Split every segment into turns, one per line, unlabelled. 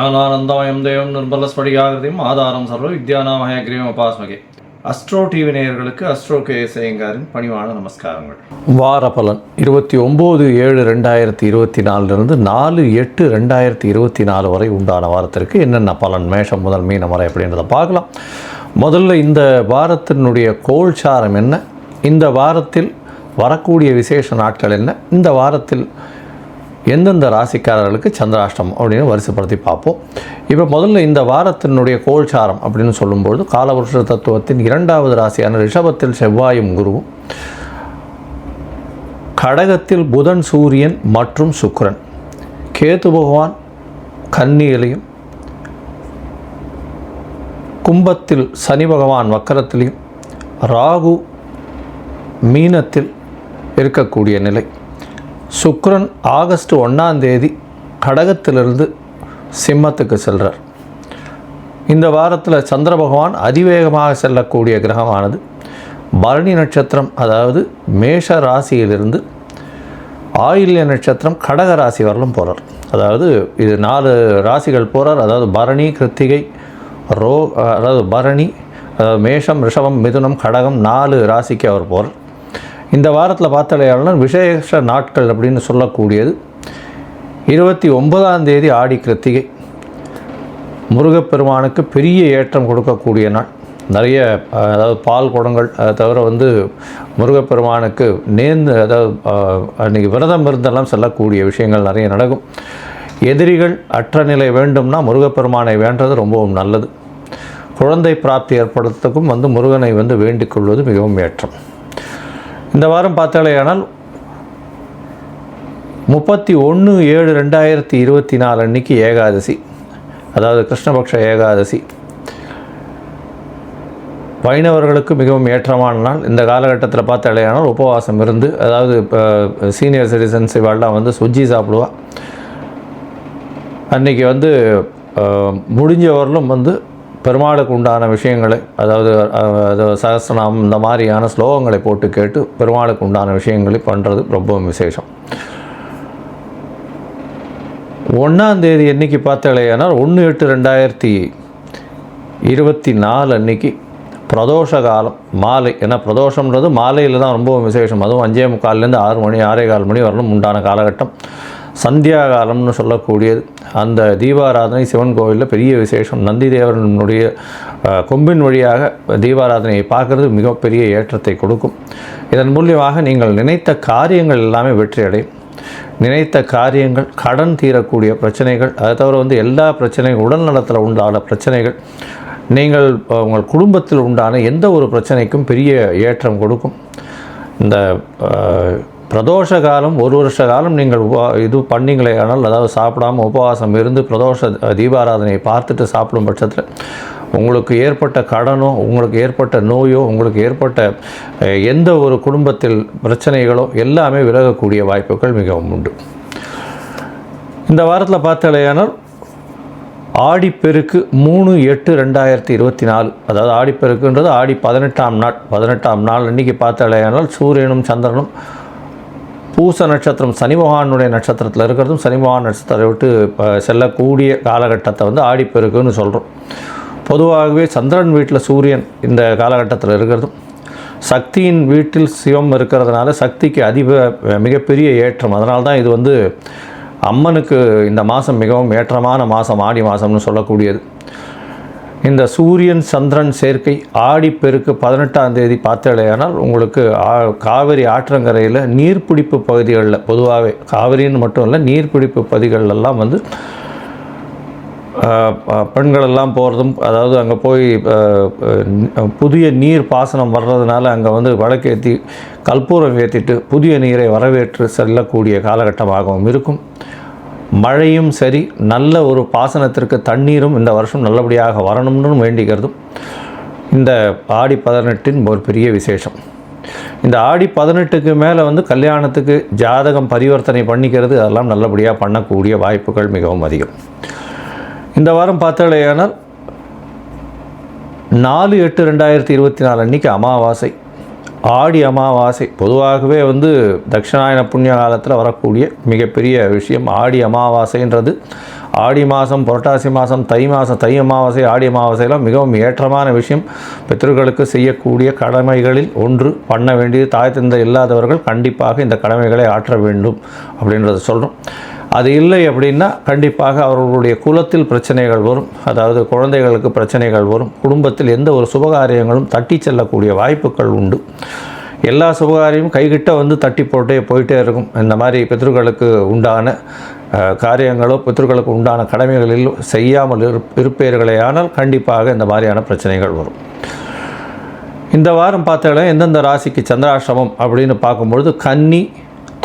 ஞானானந்தமயம் தேவம் நிர்மலஸ்படிகாகிருதியும் ஆதாரம் சர்வ வித்யானாமயக்ரீவம் உபாஸ்மகே. அஸ்ட்ரோ டிவி நேயர்களுக்கு அஸ்ட்ரோ கேஎஸ்ஐயங்காரின் பணிவான நமஸ்காரங்கள்.
வார பலன் 29/7/2024 4/8/2024 வரை உண்டான வாரத்திற்கு என்னென்ன பலன் மேஷம் முதல் மீனம் வரை அப்படின்றத பார்க்கலாம். முதல்ல இந்த வாரத்தினுடைய கோல்சாரம் என்ன, இந்த வாரத்தில் வரக்கூடிய விசேஷ நாட்கள் என்ன, இந்த வாரத்தில் எந்தெந்த ராசிக்காரர்களுக்கு சந்திராஷ்டமம் அப்படின்னு வரிசைப்படுத்தி பார்ப்போம். இப்போ முதல்ல இந்த வாரத்தினுடைய கோல்சாரம் அப்படின்னு சொல்லும்பொழுது காலவருஷ தத்துவத்தின் 2வது ராசியான ரிஷபத்தில் செவ்வாயும் குருவும், கடகத்தில் புதன் சூரியன் மற்றும் சுக்கிரன், கேது பகவான் கன்னியிலையும், கும்பத்தில் சனி பகவான் வக்கரத்திலையும், ராகு மீனத்தில் இருக்கக்கூடிய நிலை. சுக்கிரன் ஆகஸ்ட் 1 கடகத்திலிருந்து சிம்மத்துக்கு செல்கிறார். இந்த வாரத்தில் சந்திர பகவான் அதிவேகமாக செல்லக்கூடிய கிரகமானது பரணி நட்சத்திரம், அதாவது மேஷ ராசியிலிருந்து ஆயில்ய நட்சத்திரம் கடக ராசி வரலும் போகிறார். அதாவது இது 4 ராசிகள் போகிறார். அதாவது பரணி, கிருத்திகை, அதாவது பரணி, அதாவது மேஷம், ரிஷபம், மிதுனம், கடகம் 4 ராசிக்கு அவர் போகிறார். இந்த வாரத்தில் பார்த்தாலேயாளர் விசேஷ நாட்கள் அப்படின்னு சொல்லக்கூடியது 29 ஆடி கிருத்திகை, முருகப்பெருமானுக்கு பெரிய ஏற்றம் கொடுக்கக்கூடிய நாள். நிறைய அதாவது பால் குடங்கள், அதை தவிர முருகப்பெருமானுக்கு அதாவது அன்றைக்கி விரதம் இருந்தெல்லாம் செல்லக்கூடிய விஷயங்கள் நிறைய நடக்கும். எதிரிகள் அற்ற நிலை வேண்டும்னா முருகப்பெருமானை வேண்டது ரொம்பவும் நல்லது. குழந்தை பிராப்தி ஏற்படுறதுக்கும் முருகனை வேண்டிக் கொள்வது மிகவும் ஏற்றம். இந்த வாரம் பார்த்தாலேயானால் 31/7/2024 அன்றைக்கி ஏகாதசி, அதாவது கிருஷ்ணபக்ஷ ஏகாதசி. வைணவர்களுக்கு மிகவும் ஏற்றமான நாள். இந்த காலகட்டத்தில் பார்த்தாலேயானால் உபவாசம் இருந்து, அதாவது சீனியர் சிட்டிசன்ஸ் இவாள்லாம் சுஜ்ஜி சாப்பிடுவா. அன்றைக்கி முடிஞ்சவர்களும் பெருமாளுக்கு உண்டான விஷயங்களை, அதாவது சகஸ்ரநாமம் இந்த மாதிரியான ஸ்லோகங்களை போட்டு கேட்டு பெருமாளுக்கு உண்டான விஷயங்களை பண்ணுறது ரொம்பவும் விசேஷம். 1 அன்னைக்கு பார்த்தாலேயானால் 1/8/2024 அன்னைக்கு பிரதோஷ காலம் மாலை. ஏன்னா பிரதோஷம்ன்றது மாலையில் தான் ரொம்பவும் விசேஷம். அதுவும் 5:45 6 மணி 6:15 மணி வரலும் உண்டான காலகட்டம். சந்தியா காலம்னு சொல்லக்கூடியது. அந்த தீபாராதனை சிவன் கோவிலில் பெரிய விசேஷம். நந்தி தேவனுடைய கொம்பின் வழியாக தீபாராதனையை பார்க்குறது மிகப்பெரிய ஏற்றத்தை கொடுக்கும். இதன் மூலியமாக நீங்கள் நினைத்த காரியங்கள் எல்லாமே வெற்றி அடையும். நினைத்த காரியங்கள், கடன் தீரக்கூடிய பிரச்சனைகள், அதை தவிர எல்லா பிரச்சனைகள், உடல் நலத்தில் உண்டான பிரச்சனைகள், நீங்கள் உங்கள் குடும்பத்தில் உண்டான எந்த ஒரு பிரச்சனைக்கும் பெரிய ஏற்றம் கொடுக்கும். இந்த பிரதோஷ காலம் 1 வருஷ காலம் நீங்கள் இது பண்ணிங்களே ஆனால், அதாவது சாப்பிடாமல் உபவாசம் இருந்து பிரதோஷ தீபாராதனையை பார்த்துட்டு சாப்பிடும் பட்சத்தில் உங்களுக்கு ஏற்பட்ட கடனோ, உங்களுக்கு ஏற்பட்ட நோயோ, உங்களுக்கு ஏற்பட்ட எந்த ஒரு குடும்பத்தில் பிரச்சனைகளோ எல்லாமே விலகக்கூடிய வாய்ப்புகள் மிகவும் உண்டு. இந்த வாரத்தில் பார்த்தாலேயானால் ஆடிப்பெருக்கு 3/8/2024, அதாவது ஆடிப்பெருக்குன்றது ஆடி 18ஆம் நாள் அன்றைக்கி பார்த்தாலேயானால் சூரியனும் சந்திரனும் பூச நட்சத்திரம் சனி பகவானுடைய நட்சத்திரத்தில் இருக்கிறதும், சனி பகவான் நட்சத்திரத்தை விட்டு செல்லக்கூடிய காலகட்டத்தை ஆடிப்பெருக்குன்னு சொல்கிறோம். பொதுவாகவே சந்திரன் வீட்டில் சூரியன் இந்த காலகட்டத்தில் இருக்கிறதும், சக்தியின் வீட்டில் சிவம் இருக்கிறதுனால சக்திக்கு மிகப்பெரிய ஏற்றம். அதனால தான் இது அம்மனுக்கு இந்த மாதம் மிகவும் ஏற்றமான மாதம் ஆடி மாதம்னு சொல்லக்கூடியது. இந்த சூரியன் சந்திரன் சேர்க்கை ஆடிப்பெருக்கு 18 பார்த்தாலேயானால் உங்களுக்கு காவிரி ஆற்றங்கரையில் நீர்பிடிப்பு பகுதிகளில், பொதுவாகவே காவிரின்னு மட்டும் இல்லை நீர்பிடிப்பு பகுதிகளெல்லாம் பெண்களெல்லாம் போகிறதும், அதாவது அங்கே போய் புதிய நீர் பாசனம் வர்றதுனால அங்கே விளக்கேற்றி கற்பூரம் ஏற்றிட்டு புதிய நீரை வரவேற்று செல்லக்கூடிய காலகட்டமாகவும் இருக்கும். மழையும் சரி, நல்ல ஒரு பாசனத்திற்கு தண்ணீரும் இந்த வருஷம் நல்லபடியாக வரணும்னு வேண்டிக்கிறதும் இந்த ஆடி 18 ஒரு பெரிய விசேஷம். இந்த ஆடி 18க்கு மேலே கல்யாணத்துக்கு ஜாதகம் பரிவர்த்தனை பண்ணிக்கிறது, அதெல்லாம் நல்லபடியாக பண்ணக்கூடிய வாய்ப்புகள் மிகவும் அதிகம். இந்த வாரம் பார்த்தாலேயானால் 4/8/2024 அன்றைக்கி அமாவாசை. ஆடி அமாவாசை பொதுவாகவே தட்சிணாயன புண்ணிய காலத்தில் வரக்கூடிய மிகப்பெரிய விஷயம். ஆடி அமாவாசைன்றது ஆடி மாதம், புரட்டாசி மாதம், தை மாதம், தை அமாவாசை, ஆடி அமாவாசையெல்லாம் மிகவும் ஏற்றமான விஷயம். பித்ருக்களுக்கு செய்யக்கூடிய கடமைகளில் ஒன்று. பண்ண வேண்டியது தாய் தந்தை இல்லாதவர்கள் கண்டிப்பாக இந்த கடமைகளை ஆற்ற வேண்டும் அப்படின்றத சொல்கிறோம். அது இல்லை அப்படின்னா கண்டிப்பாக அவர்களுடைய குலத்தில் பிரச்சனைகள் வரும். அதாவது குழந்தைகளுக்கு பிரச்சனைகள் வரும். குடும்பத்தில் எந்த ஒரு சுபகாரியங்களும் தட்டி செல்லக்கூடிய வாய்ப்புகள் உண்டு. எல்லா சுபகாரியமும் கைகிட்ட வந்து தட்டி போயிட்டே இருக்கும். இந்த மாதிரி பித்ருக்களுக்கு உண்டான காரியங்களோ பித்ருக்களுக்கு உண்டான கடமைகளில் செய்யாமல் இருப்பீர்களே ஆனால் கண்டிப்பாக இந்த மாதிரியான பிரச்சனைகள் வரும். இந்த வாரம் பார்த்தாலும் எந்தெந்த ராசிக்கு சந்திராஷ்டமம் அப்படின்னு பார்க்கும்பொழுது கன்னி,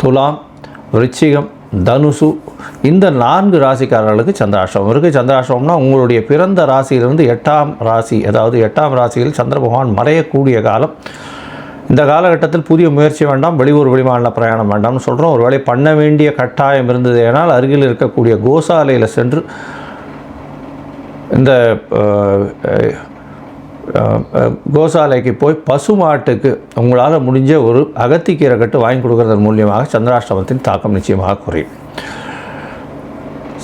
துலாம், விருச்சிகம், தனுசு, இந்த 4 ராசிக்காரர்களுக்கு சந்திராஷ்டமம் இருக்குது. சந்திராஷ்டமம்னா உங்களுடைய பிறந்த ராசியிலிருந்து 8ஆம் ராசி, அதாவது 8ஆம் ராசியில் சந்திர பகவான் மறையக்கூடிய காலம். இந்த காலகட்டத்தில் புதிய முயற்சி வேண்டாம், வெளியூர் வெளிமாநில பிரயாணம் வேண்டாம்னு சொல்கிறோம். ஒரு வேளை பண்ண வேண்டிய கட்டாயம் இருந்தது ஏனால் அருகில் இருக்கக்கூடிய கோசாலையில் சென்று இந்த கோசாலைக்கு போய் பசுமாட்டுக்கு உங்களால் முடிஞ்ச ஒரு அகத்திக்கீரை கட்டு வாங்கி கொடுக்கறதன் மூலியமாக சந்திராஷ்டமத்தின் தாக்கம் நிச்சயமாக குறையும்.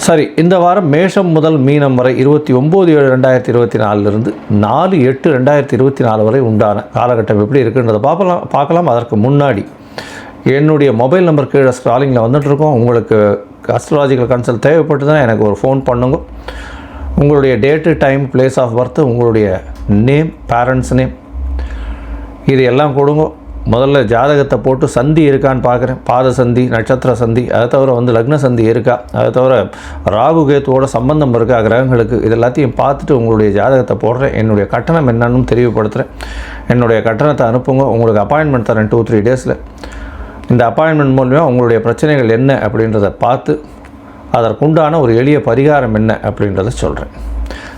சரி, இந்த வாரம் மேஷம் முதல் மீனம் வரை 29/7/2024 4/8/2024 வரை உண்டான காலகட்டம் எப்படி இருக்குன்றதை பார்க்கலாம். அதற்கு முன்னாடி என்னுடைய மொபைல் நம்பர் கீழே ஸ்க்ராலிங்கில் வந்துட்டுருக்கோம். உங்களுக்கு அஸ்ட்ராலஜிக்கல் கன்சல்ட் தேவைப்பட்டுதுன்னா எனக்கு ஒரு ஃபோன் பண்ணுங்க. உங்களுடைய date, time, place of birth, உங்களுடைய நேம், பேரண்ட்ஸ் நேம், இது எல்லாம் கொடுங்க. முதல்ல ஜாதகத்தை போட்டு சந்தி இருக்கான்னு பார்க்குறேன். பாத சந்தி, நட்சத்திர சந்தி, அதை தவிர லக்ன சந்தி இருக்கா, அதை தவிர ராகு கேத்துவோட சம்பந்தம் இருக்கா கிரகங்களுக்கு, இது எல்லாத்தையும் பார்த்துட்டு உங்களுடைய ஜாதகத்தை போடுறேன். என்னுடைய கட்டணம் என்னன்னு தெரியப்படுத்துகிறேன். என்னுடைய கட்டணத்தை அனுப்புங்க. உங்களுக்கு அப்பாயின்மெண்ட் தரேன் 2-3 டேஸில். இந்த அப்பாயின்மெண்ட் மூலமாக உங்களுடைய பிரச்சனைகள் என்ன அப்படின்றத பார்த்து அதற்குண்டான ஒரு எளிய பரிகாரம் என்ன அப்படின்றத சொல்கிறேன்.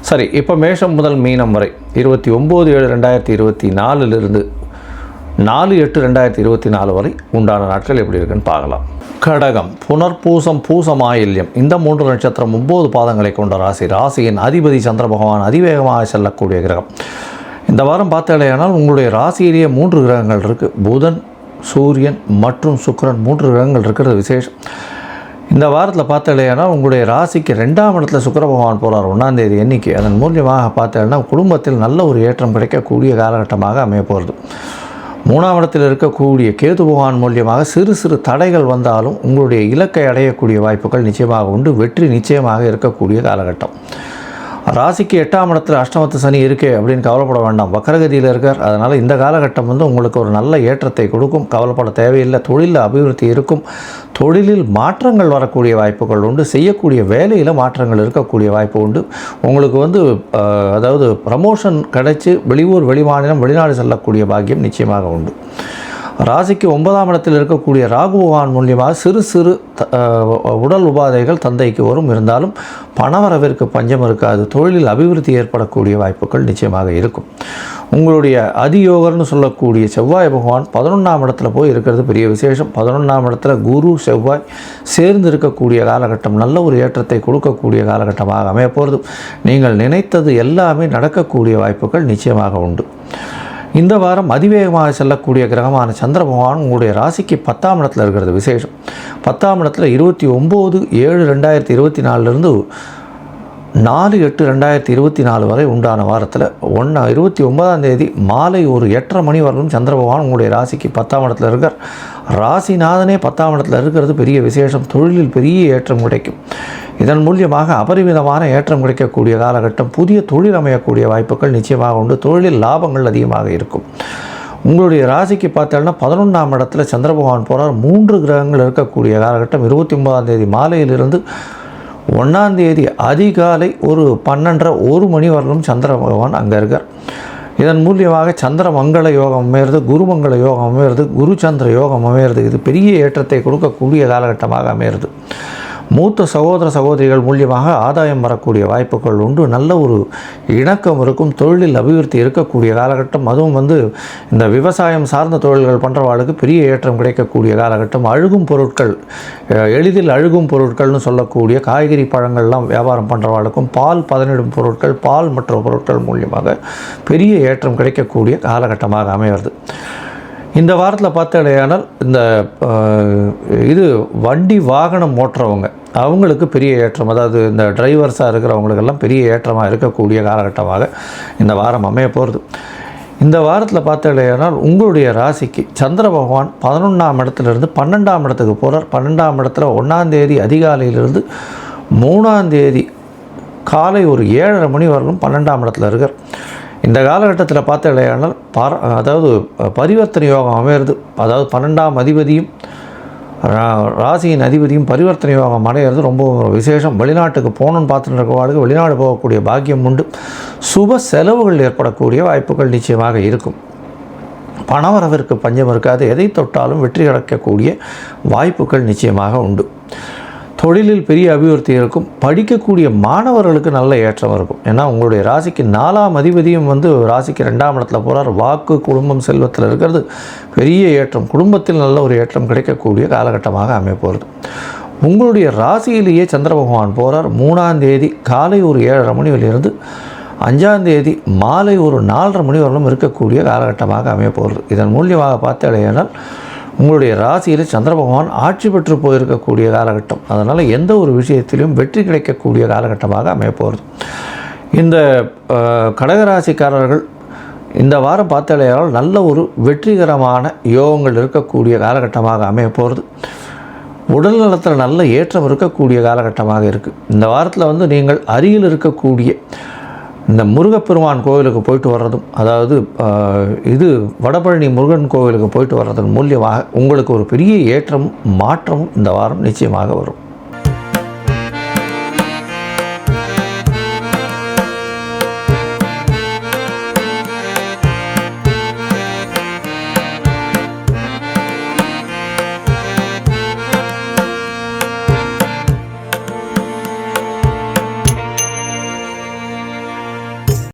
சரி, இப்போ மேஷம் முதல் மீனம் வரை 29/7/2024 4/8/2024 வரை உண்டான நாட்கள் எப்படி இருக்குன்னு பார்க்கலாம். கடகம், புனர்பூசம், பூசம், ஆயில்யம், இந்த 3 நட்சத்திரம் 9 பாதங்களை கொண்ட ராசி. ராசியின் அதிபதி சந்திர பகவான் அதிவேகமாக செல்லக்கூடிய கிரகம். இந்த வாரம் பார்த்தாலேயானால் உங்களுடைய ராசியிலேயே 3 கிரகங்கள் இருக்குது. புதன், சூரியன் மற்றும் சுக்கிரன் 3 கிரகங்கள் இருக்கிறது விசேஷம். இந்த வாரத்தில் பார்த்தாலேயானால் உங்களுடைய ராசிக்கு 2ஆம் இடத்துல சுக்கிர பகவான் போகிறார் 1ஆம் தேதி எண்ணிக்கை. அதன் மூலியமாக பார்த்தாலேனா குடும்பத்தில் நல்ல ஒரு ஏற்றம் கிடைக்கக்கூடிய காலகட்டமாக அமைய போகிறது. 3ஆம் இடத்தில் இருக்கக்கூடிய கேது பகவான் மூலியமாக சிறு சிறு தடைகள் வந்தாலும் உங்களுடைய இலக்கை அடையக்கூடிய வாய்ப்புகள் நிச்சயமாக உண்டு. வெற்றி நிச்சயமாக இருக்கக்கூடிய காலகட்டம். ராசிக்கு 8ஆம் இடத்துல அஷ்டமத்து சனி இருக்கே அப்படின்னு கவலைப்பட வேண்டாம். வக்கரகதியில் இருக்கார். அதனால் இந்த காலகட்டம் உங்களுக்கு ஒரு நல்ல ஏற்றத்தை கொடுக்கும். கவலைப்பட தேவையில்லை. தொழிலில் அபிவிருத்தி இருக்கும். தொழிலில் மாற்றங்கள் வரக்கூடிய வாய்ப்புகள் உண்டு. செய்யக்கூடிய வேலையில் மாற்றங்கள் இருக்கக்கூடிய வாய்ப்பு உண்டு. உங்களுக்கு அதாவது ப்ரமோஷன் கிடைச்சி வெளியூர், வெளிமாநிலம், வெளிநாடு செல்லக்கூடிய பாக்கியம் நிச்சயமாக உண்டு. ராசிக்கு 9ஆம் இடத்தில் இருக்கக்கூடிய ராகு பகவான் மூலியமாக சிறு சிறு உடல் உபாதைகள் தந்தைக்கு வரும். இருந்தாலும் பணவரவிற்கு பஞ்சம் இருக்காது. தொழிலில் அபிவிருத்தி ஏற்படக்கூடிய வாய்ப்புகள் நிச்சயமாக இருக்கும். உங்களுடைய அதியோகர்னு சொல்லக்கூடிய செவ்வாய் பகவான் 11ஆம் இடத்துல போய் இருக்கிறது பெரிய விசேஷம். 11ஆம் இடத்துல குரு, செவ்வாய் சேர்ந்து இருக்கக்கூடிய காலகட்டம் நல்ல ஒரு ஏற்றத்தை கொடுக்கக்கூடிய காலகட்டமாக அமைய போகிறது. நீங்கள் நினைத்தது எல்லாமே நடக்கக்கூடிய வாய்ப்புகள் நிச்சயமாக உண்டு. இந்த வாரம் அதிவேகமாக செல்லக்கூடிய கிரகமான சந்திர பகவான் உங்களுடைய ராசிக்கு 10ஆம் இடத்துல இருக்கிறது விசேஷம். 10ஆம் இடத்துல 29/7/2024 4/8/2024 வரை உண்டான வாரத்தில் 29ஆம் தேதி மாலை ஒரு 8:30 மணி வரலும் சந்திர பகவான் உங்களுடைய ராசிக்கு 10ஆம் இடத்துல இருக்கார். ராசிநாதனே 10ஆம் இடத்துல இருக்கிறது பெரிய விசேஷம். தொழிலில் பெரிய ஏற்றம் கிடைக்கும். இதன் மூலியமாக அபரிமிதமான ஏற்றம் கிடைக்கக்கூடிய காலகட்டம். புதிய தொழில் அமையக்கூடிய வாய்ப்புகள் நிச்சயமாக உண்டு. தொழிலில் லாபங்கள் அதிகமாக இருக்கும். உங்களுடைய ராசிக்கு பார்த்தோம்னா 11ஆம் இடத்துல சந்திர பகவான் போகிறார். 3 கிரகங்கள் இருக்கக்கூடிய காலகட்டம். 29ஆம் தேதி மாலையிலிருந்து 1ஆம் தேதி அதிகாலை ஒரு 12:30 மணி வரலும் சந்திர பகவான் அங்கே இருக்கார். இதன் மூலியமாக சந்திர மங்கள யோகம் அமையிறது, குருமங்கள யோகம் அமையிறது, குரு சந்திர யோகம் அமையிறது. இது பெரிய ஏற்றத்தை கொடுக்கக்கூடிய காலகட்டமாக அமையிறது. மூத்த சகோதர சகோதரிகள் மூலியமாக ஆதாயம் வரக்கூடிய வாய்ப்புகள் உண்டு. நல்ல ஒரு இணக்கம் இருக்கும். தொழிலில் அபிவிருத்தி இருக்கக்கூடிய காலகட்டம். அதுவும் இந்த விவசாயம் சார்ந்த தொழில்கள் பண்ணுறவாளுக்கு பெரிய ஏற்றம் கிடைக்கக்கூடிய காலகட்டம். அழுகும் பொருட்கள், எளிதில் அழுகும் பொருட்கள்னு சொல்லக்கூடிய காய்கறி பழங்கள்லாம் வியாபாரம் பண்ணுறவாளுக்கும், பால் பதனிடும் பொருட்கள், பால் மற்ற பொருட்கள் மூலியமாக பெரிய ஏற்றம் கிடைக்கக்கூடிய காலகட்டமாக அமைகிறது. இந்த வாரத்தில் பார்த்தாலேயானால் இந்த வண்டி வாகனம் ஓட்டுறவங்க, அவங்களுக்கு பெரிய ஏற்றம், அதாவது இந்த டிரைவர்ஸாக இருக்கிறவங்களுக்கெல்லாம் பெரிய ஏற்றமாக இருக்கக்கூடிய காலகட்டமாக இந்த வாரம் அமைய போகிறது. இந்த வாரத்தில் பார்த்தீங்கன்னா உங்களுடைய ராசிக்கு சந்திர பகவான் 11ஆம் இடத்துலேருந்து 12ஆம் இடத்துக்கு போகிறார். 12ஆம் இடத்துல 1ஆம் தேதி அதிகாலையிலிருந்து 3ஆம் தேதி காலை ஒரு 7:30 மணி வரலும் 12ஆம் இடத்துல இருக்கார். இந்த காலகட்டத்தில் பார்த்தீங்கன்னா அதாவது பரிவர்த்தனை யோகம் அமையிறது, அதாவது 12ஆம் அதிபதியும் ராசியின் அதிபதியும் பரிவர்த்தனை யோகம் அடைகிறது ரொம்ப விசேஷம். வெளிநாட்டுக்கு போகணுன்னு பார்த்துட்டு இருக்கவாளுக்கு வெளிநாடு போகக்கூடிய பாக்கியம் உண்டு. சுப செலவுகள் ஏற்படக்கூடிய வாய்ப்புகள் நிச்சயமாக இருக்கும். பணவரவிற்கு பஞ்சம் இருக்காது. எதை தொட்டாலும் வெற்றி கிடைக்கக்கூடிய வாய்ப்புகள் நிச்சயமாக உண்டு. தொழிலில் பெரிய அபிவிருத்தி இருக்கும். படிக்கக்கூடிய மாணவர்களுக்கு நல்ல ஏற்றம் இருக்கும். ஏன்னா உங்களுடைய ராசிக்கு 4ஆம் அதிபதியும் ராசிக்கு 2ஆம் இடத்துல போகிறார். வாக்கு, குடும்பம், செல்வத்தில் இருக்கிறது பெரிய ஏற்றம். குடும்பத்தில் நல்ல ஒரு ஏற்றம் கிடைக்கக்கூடிய காலகட்டமாக அமைய போகிறது. உங்களுடைய ராசியிலேயே சந்திர பகவான் போகிறார். 3ஆம் தேதி காலை ஒரு 7:30 மணி வரையிலிருந்து 5ஆம் தேதி மாலை ஒரு 4:30 மணி வரலும் இருக்கக்கூடிய காலகட்டமாக அமைய போகிறது. இதன் மூலியமாக பார்த்தேனால் உங்களுடைய ராசியில் சந்திர பகவான் ஆட்சி பெற்று போயிருக்கக்கூடிய காலகட்டம். அதனால் எந்த ஒரு விஷயத்திலும் வெற்றி கிடைக்கக்கூடிய காலகட்டமாக அமைய போகிறது. இந்த கடகராசிக்காரர்கள் இந்த வாரம் பார்த்தாலேயால் நல்ல ஒரு வெற்றிகரமான யோகங்கள் இருக்கக்கூடிய காலகட்டமாக அமைய போகிறது. உடல் நலத்தில் நல்ல ஏற்றம் இருக்கக்கூடிய காலகட்டமாக இருக்குது. இந்த வாரத்தில் நீங்கள் அருகில் இருக்கக்கூடிய இந்த முருகப்பெருமான் கோவிலுக்கு போயிட்டு வர்றதும், அதாவது வடபழனி முருகன் கோவிலுக்கு போயிட்டு வர்றதன் மூலியமாக உங்களுக்கு ஒரு பெரிய ஏற்றமும் மாற்றமும் இந்த வாரம் நிச்சயமாக வரும்.